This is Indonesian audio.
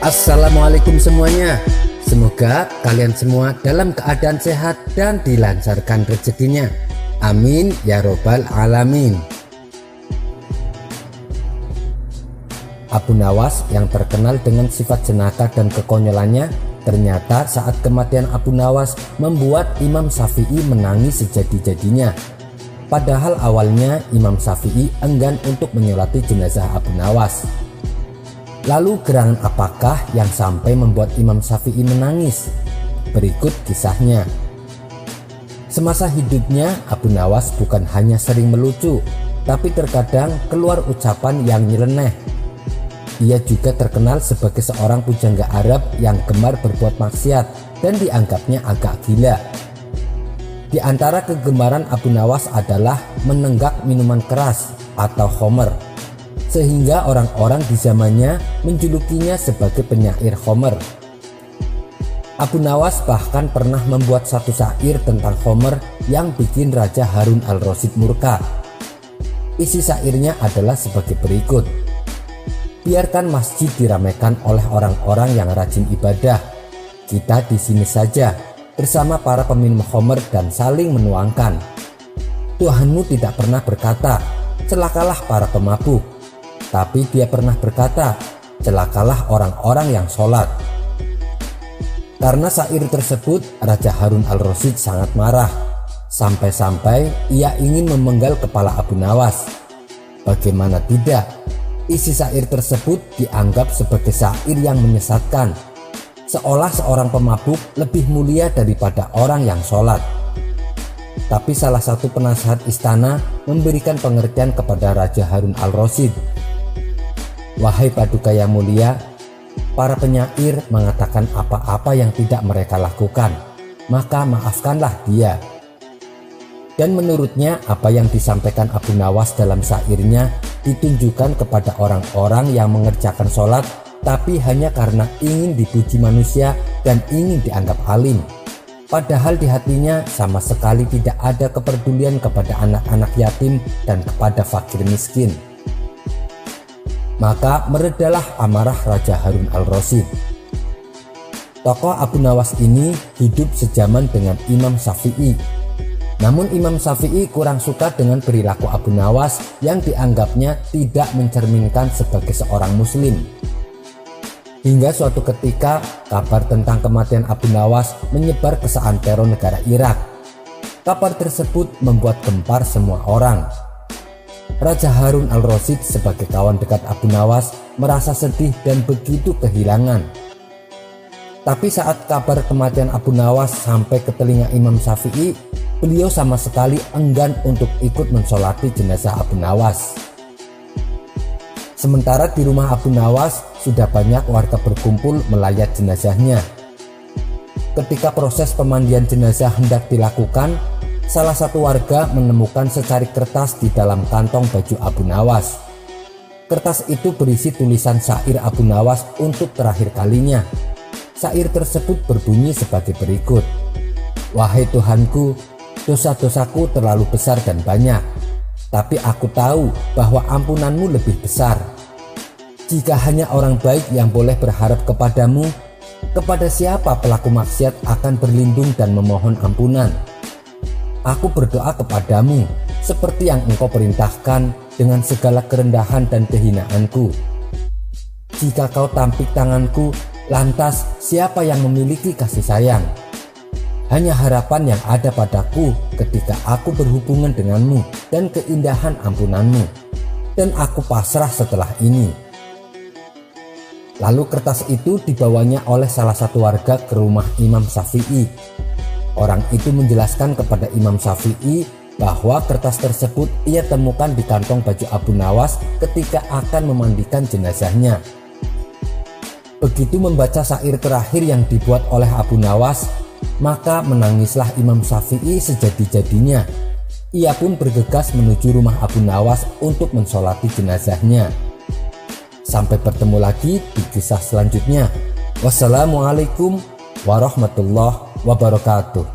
Assalamualaikum semuanya. Semoga kalian semua dalam keadaan sehat dan dilancarkan rezekinya. Amin ya robbal alamin. Abu Nawas yang terkenal dengan sifat jenaka dan kekonyolannya, ternyata saat kematian Abu Nawas membuat Imam Syafi'i menangis sejadi-jadinya. Padahal awalnya Imam Syafi'i enggan untuk menyolati jenazah Abu Nawas. Lalu gerangan apakah yang sampai membuat Imam Syafi'i menangis? Berikut kisahnya. Semasa hidupnya Abu Nawas bukan hanya sering melucu, tapi terkadang keluar ucapan yang nyeleneh. Ia juga terkenal sebagai seorang pujangga Arab yang gemar berbuat maksiat dan dianggapnya agak gila. Di antara kegemaran Abu Nawas adalah menenggak minuman keras atau khamr, sehingga orang-orang di zamannya menjulukinya sebagai penyair khamr. Abu Nawas bahkan pernah membuat satu syair tentang khamr yang bikin Raja Harun al-Rasyid murka. Isi syairnya adalah sebagai berikut. Biarkan masjid diramaikan oleh orang-orang yang rajin ibadah. Kita di sini saja bersama para peminum khamr dan saling menuangkan. Tuhanmu tidak pernah berkata, celakalah para pemabuk. Tapi dia pernah berkata, celakalah orang-orang yang sholat. Karena syair tersebut, Raja Harun al-Rasyid sangat marah. Sampai-sampai ia ingin memenggal kepala Abu Nawas. Bagaimana tidak, isi syair tersebut dianggap sebagai syair yang menyesatkan, seolah seorang pemabuk lebih mulia daripada orang yang sholat. Tapi salah satu penasehat istana memberikan pengertian kepada Raja Harun al-Rasyid. Wahai paduka yang mulia, para penyair mengatakan apa-apa yang tidak mereka lakukan, maka maafkanlah dia. Dan menurutnya apa yang disampaikan Abu Nawas dalam syairnya ditunjukkan kepada orang-orang yang mengerjakan sholat tapi hanya karena ingin dipuji manusia dan ingin dianggap alim. Padahal di hatinya sama sekali tidak ada kepedulian kepada anak-anak yatim dan kepada fakir miskin. Maka meredalah amarah Raja Harun al-Rasyid. Tokoh Abu Nawas ini hidup sejaman dengan Imam Syafi'i. Namun Imam Syafi'i kurang suka dengan perilaku Abu Nawas yang dianggapnya tidak mencerminkan sebagai seorang muslim. Hingga suatu ketika kabar tentang kematian Abu Nawas menyebar ke seantero negara Irak. Kabar tersebut membuat gempar semua orang. Raja Harun al-Rasyid sebagai kawan dekat Abu Nawas merasa sedih dan begitu kehilangan. Tapi saat kabar kematian Abu Nawas sampai ke telinga Imam Syafi'i, beliau sama sekali enggan untuk ikut mensolati jenazah Abu Nawas. Sementara di rumah Abu Nawas sudah banyak warga berkumpul melayat jenazahnya. Ketika proses pemandian jenazah hendak dilakukan, salah satu warga menemukan secarik kertas di dalam kantong baju Abu Nawas. Kertas itu berisi tulisan syair Abu Nawas untuk terakhir kalinya. Syair tersebut berbunyi sebagai berikut. Wahai Tuhanku, dosa-dosaku terlalu besar dan banyak, tapi aku tahu bahwa ampunanmu lebih besar. Jika hanya orang baik yang boleh berharap kepadamu, kepada siapa pelaku maksiat akan berlindung dan memohon ampunan? Aku berdoa kepadamu seperti yang engkau perintahkan dengan segala kerendahan dan kehinaanku. Jika kau tampik tanganku, lantas siapa yang memiliki kasih sayang? Hanya harapan yang ada padaku ketika aku berhubungan denganmu dan keindahan ampunanmu. Dan aku pasrah setelah ini. Lalu kertas itu dibawanya oleh salah satu warga ke rumah Imam Syafi'i. Orang itu menjelaskan kepada Imam Syafi'i bahwa kertas tersebut ia temukan di kantong baju Abu Nawas ketika akan memandikan jenazahnya. Begitu membaca syair terakhir yang dibuat oleh Abu Nawas, maka menangislah Imam Syafi'i sejadi-jadinya. Ia pun bergegas menuju rumah Abu Nawas untuk mensolati jenazahnya. Sampai bertemu lagi di kisah selanjutnya. Wassalamualaikum warahmatullahi wabarakatuh.